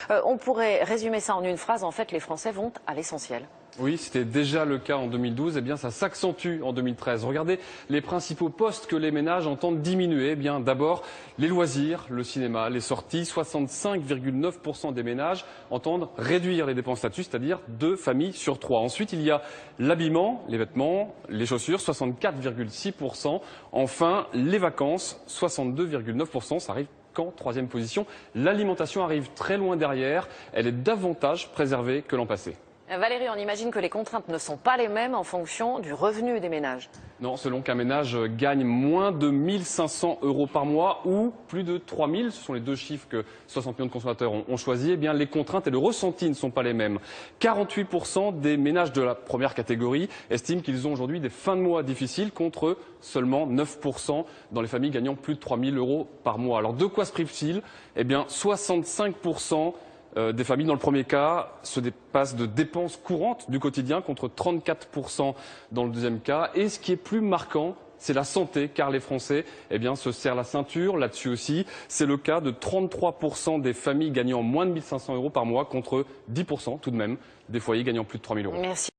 On pourrait résumer ça en une phrase. En fait, les Français vont à l'essentiel. Oui, c'était déjà le cas en 2012, eh bien ça s'accentue en 2013. Regardez les principaux postes que les ménages entendent diminuer. Eh bien d'abord, les loisirs, le cinéma, les sorties. 65,9% des ménages entendent réduire les dépenses là-dessus, c'est-à-dire 2 familles sur 3. Ensuite, il y a l'habillement, les vêtements, les chaussures, 64,6%. Enfin, les vacances, 62,9%. Ça arrive qu'en 3e position. L'alimentation arrive très loin derrière. Elle est davantage préservée que l'an passé. Valérie, on imagine que les contraintes ne sont pas les mêmes en fonction du revenu des ménages. Non, selon qu'un ménage gagne moins de 1 500 € par mois ou plus de 3 000, ce sont les 2 chiffres que 60 millions de consommateurs ont choisi, eh bien les contraintes et le ressenti ne sont pas les mêmes. 48% des ménages de la première catégorie estiment qu'ils ont aujourd'hui des fins de mois difficiles contre seulement 9% dans les familles gagnant plus de 3 000 € par mois. Alors de quoi se prive-t-il? Eh bien 65% des familles, dans le premier cas, se dépassent de dépenses courantes du quotidien contre 34% dans le deuxième cas. Et ce qui est plus marquant, c'est la santé, car les Français se serrent la ceinture là-dessus aussi. C'est le cas de 33% des familles gagnant moins de 1 500 € par mois contre 10% tout de même des foyers gagnant plus de 3 000 €. Merci.